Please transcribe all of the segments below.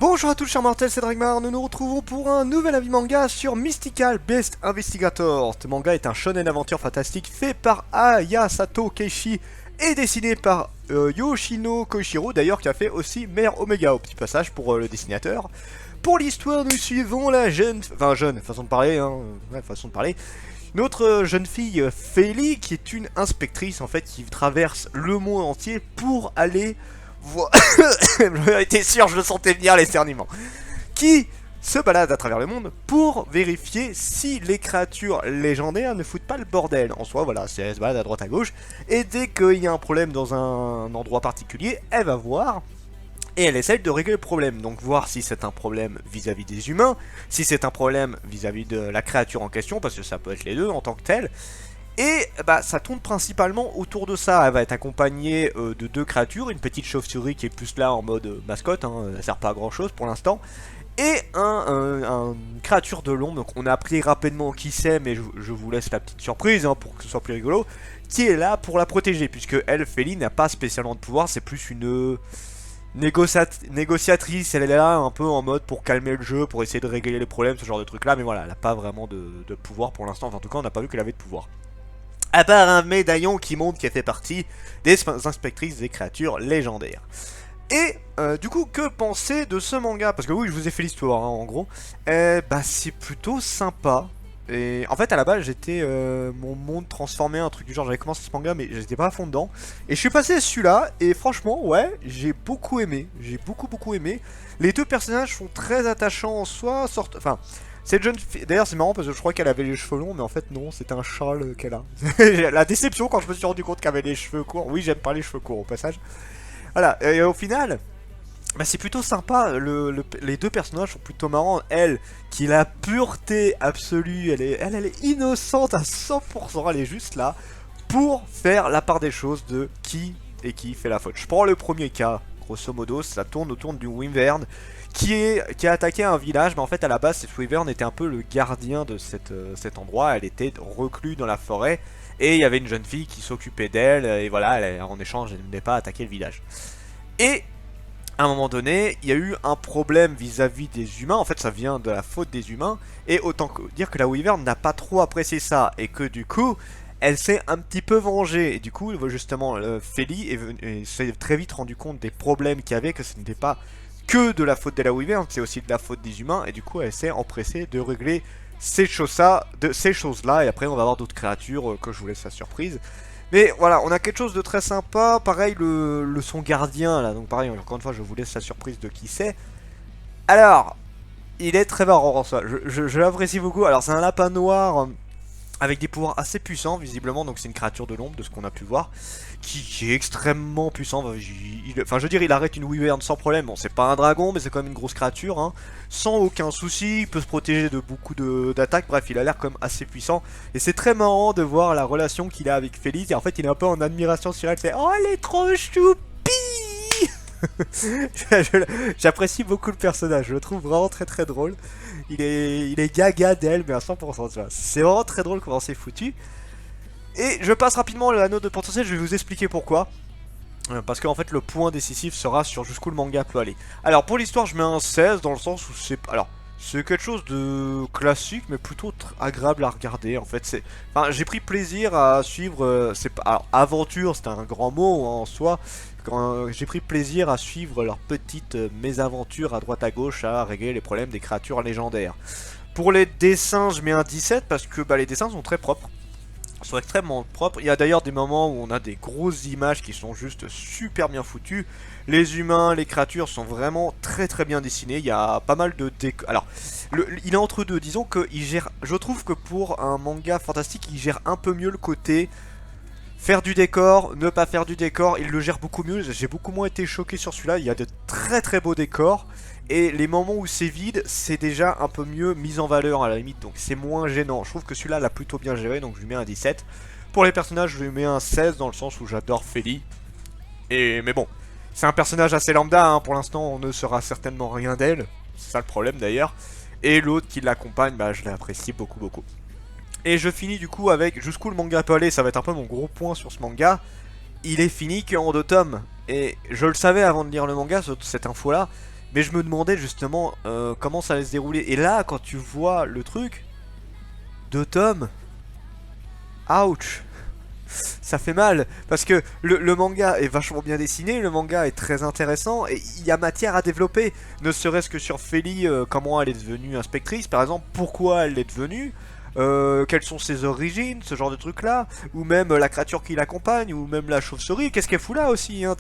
Bonjour à tous chers mortels, c'est Dragmar, nous nous retrouvons pour un nouvel avis manga sur Mystical Best Investigator. Ce manga est un shonen aventure fantastique fait par Ayasato Keishi et dessiné par Yoshino Koichiro, d'ailleurs qui a fait aussi Mère Omega au petit passage pour le dessinateur. Pour l'histoire, nous suivons la jeune, façon de parler, notre jeune fille Feli, qui est une inspectrice en fait qui traverse le monde entier pour aller J'en étais sûr, je le sentais venir l'esternuement. Qui se balade à travers le monde pour vérifier si les créatures légendaires ne foutent pas le bordel. En soi, voilà, elle se balade à droite à gauche. Et dès qu'il y a un problème dans un endroit particulier, elle va voir. Et elle essaye de régler le problème. Donc voir si c'est un problème vis-à-vis des humains, si c'est un problème vis-à-vis de la créature en question, parce que ça peut être les deux en tant que tel. Et bah ça tourne principalement autour de ça. Elle va être accompagnée de deux créatures, une petite chauve-souris qui est plus là en mode mascotte, hein, elle sert pas à grand chose pour l'instant, et une créature de l'ombre, donc on a appris rapidement qui c'est, mais je vous laisse la petite surprise hein, pour que ce soit plus rigolo, qui est là pour la protéger, puisque elle, Feli, n'a pas spécialement de pouvoir, c'est plus une négociatrice, elle est là un peu en mode pour calmer le jeu, pour essayer de régler les problèmes, ce genre de truc là, mais voilà, elle n'a pas vraiment de pouvoir pour l'instant, enfin, en tout cas on n'a pas vu qu'elle avait de pouvoir. À part un médaillon qui montre qu'elle fait partie des inspectrices des créatures légendaires. Et du coup, que penser de ce manga? Parce que oui, je vous ai fait l'histoire, hein, en gros. Bah, c'est plutôt sympa. Et en fait, à la base, j'étais mon monde transformé, un truc du genre. J'avais commencé ce manga, mais j'étais pas à fond dedans. Et je suis passé à celui-là, et franchement, ouais, j'ai beaucoup aimé. J'ai beaucoup aimé. Les deux personnages sont très attachants en soi, enfin... Cette jeune fille, d'ailleurs c'est marrant parce que je crois qu'elle avait les cheveux longs, mais en fait non, c'était un châle qu'elle a. La déception quand je me suis rendu compte qu'elle avait les cheveux courts. Oui, j'aime pas les cheveux courts au passage. Voilà, et au final, bah, c'est plutôt sympa. Les deux personnages sont plutôt marrants. Elle, qui est la pureté absolue, elle est innocente à 100%, elle est juste là pour faire la part des choses de qui fait la faute. Je prends le premier cas, grosso modo, ça tourne autour du Wyvern qui a attaqué un village, mais en fait à la base cette Wyvern était un peu le gardien de cet endroit, elle était recluse dans la forêt, et il y avait une jeune fille qui s'occupait d'elle, et voilà, en échange elle ne voulait pas attaquer le village. Et à un moment donné, il y a eu un problème vis-à-vis des humains, en fait ça vient de la faute des humains, et autant dire que la Wyvern n'a pas trop apprécié ça, et que du coup... elle s'est un petit peu vengée, et du coup, justement, Feli s'est très vite rendu compte des problèmes qu'il y avait, que ce n'était pas que de la faute de la Wyvern, c'est aussi de la faute des humains, et du coup, elle s'est empressée de régler ces choses-là, et après, on va avoir d'autres créatures que je vous laisse la surprise. Mais voilà, on a quelque chose de très sympa, pareil, le son gardien, là, donc pareil, encore une fois, je vous laisse la surprise de qui c'est. Alors, il est très marrant en soi, je l'apprécie beaucoup, alors c'est un lapin noir... avec des pouvoirs assez puissants visiblement, donc c'est une créature de l'ombre de ce qu'on a pu voir, qui est extrêmement puissant, enfin je veux dire il arrête une Wyvern sans problème, bon c'est pas un dragon mais c'est quand même une grosse créature, hein, sans aucun souci, il peut se protéger de beaucoup d'attaques, bref il a l'air comme assez puissant, et c'est très marrant de voir la relation qu'il a avec Félix, et en fait il est un peu en admiration sur elle, c'est oh elle est trop choupie. J'apprécie beaucoup le personnage, je le trouve vraiment très drôle. Il est gaga d'elle, mais à 100%, tu vois. C'est vraiment très drôle comment c'est foutu. Et je passe rapidement la note de potentiel, je vais vous expliquer pourquoi. Parce qu'en fait, le point décisif sera sur jusqu'où le manga peut aller. Alors, pour l'histoire, je mets un 16, dans le sens où c'est... alors, c'est quelque chose de classique, mais plutôt agréable à regarder, en fait. Enfin, j'ai pris plaisir à suivre... alors, aventure, c'est un grand mot hein, en soi. J'ai pris plaisir à suivre leurs petites mésaventures à droite à gauche à régler les problèmes des créatures légendaires. Pour les dessins, je mets un 17 parce que bah, les dessins sont très propres. Ils sont extrêmement propres. Il y a d'ailleurs des moments où on a des grosses images qui sont juste super bien foutues. Les humains, les créatures sont vraiment très bien dessinés. Il y a pas mal de décors. Alors, il est entre deux. Disons qu'il gère... je trouve que pour un manga fantastique, il gère un peu mieux le côté... faire du décor, ne pas faire du décor, il le gère beaucoup mieux, j'ai beaucoup moins été choqué sur celui-là, il y a de très beaux décors, et les moments où c'est vide, c'est déjà un peu mieux mis en valeur à la limite, donc c'est moins gênant, je trouve que celui-là l'a plutôt bien géré, donc je lui mets un 17. Pour les personnages, je lui mets un 16 dans le sens où j'adore Feli. Mais bon, c'est un personnage assez lambda, hein. Pour l'instant on ne saura certainement rien d'elle. C'est ça le problème d'ailleurs. Et l'autre qui l'accompagne, bah je l'apprécie beaucoup beaucoup. Et je finis du coup avec jusqu'où le manga peut aller, ça va être un peu mon gros point sur ce manga. Il est fini qu'en 2 tomes. Et je le savais avant de lire le manga, cette info là. Mais je me demandais justement comment ça allait se dérouler. Et là, quand tu vois le truc, 2 tomes, ouch, ça fait mal. Parce que le manga est vachement bien dessiné, le manga est très intéressant, et il y a matière à développer. Ne serait-ce que sur Feli, comment elle est devenue inspectrice, par exemple, pourquoi elle l'est devenue. Quelles sont ses origines, ce genre de truc là, ou même la créature qui l'accompagne, ou même la chauve-souris, qu'est-ce qu'elle fout là aussi, hein,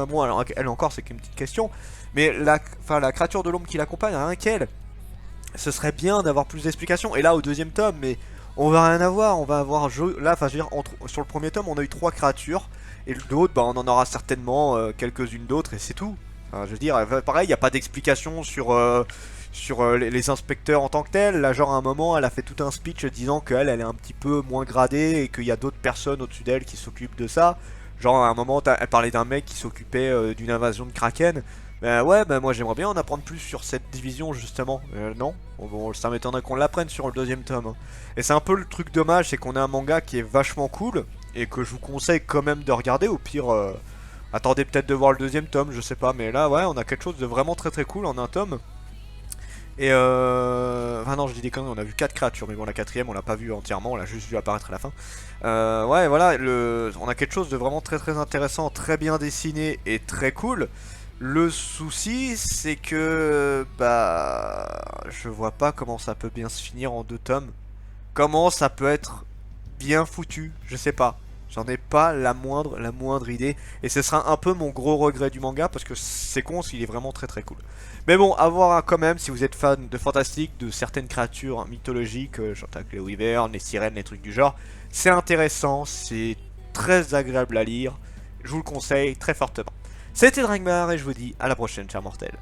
bon, alors, elle encore c'est qu'une petite question, mais la créature de l'ombre qui l'accompagne, rien qu'elle, ce serait bien d'avoir plus d'explications, et là au 2e tome, mais on va rien avoir, on va avoir, là, enfin je veux dire, sur le 1er tome on a eu 3 créatures, et l'autre, bah on en aura certainement quelques-unes d'autres, et c'est tout. Enfin, je veux dire, pareil, il n'y a pas d'explication sur les inspecteurs en tant que tels. Là, genre, à un moment, elle a fait tout un speech disant qu'elle, elle est un petit peu moins gradée et qu'il y a d'autres personnes au-dessus d'elle qui s'occupent de ça. Genre, à un moment, elle parlait d'un mec qui s'occupait d'une invasion de Kraken. Ben ouais, ben moi j'aimerais bien en apprendre plus sur cette division justement. Non, bon, ça m'étonnerait qu'on l'apprenne sur le 2e tome, hein. Et c'est un peu le truc dommage, c'est qu'on a un manga qui est vachement cool et que je vous conseille quand même de regarder. Au pire, attendez peut-être de voir le 2e tome, je sais pas. Mais là, ouais, on a quelque chose de vraiment très très cool en un tome. Et enfin non, je dis des conneries, on a vu 4 créatures, mais bon, la 4ème on l'a pas vu entièrement, on l'a juste vu apparaître à la fin. Ouais, voilà, on a quelque chose de vraiment très très intéressant, très bien dessiné et très cool. Le souci, c'est que bah je vois pas comment ça peut bien se finir en 2 tomes. Comment ça peut être bien foutu, je sais pas. J'en ai pas la moindre idée. Et ce sera un peu mon gros regret du manga parce que c'est con, il est vraiment très très cool. Mais bon, à voir hein, quand même si vous êtes fan de fantastique, de certaines créatures mythologiques, genre les wyverns, les sirènes, les trucs du genre. C'est intéressant, c'est très agréable à lire. Je vous le conseille très fortement. C'était Dragmar et je vous dis à la prochaine, chers mortels.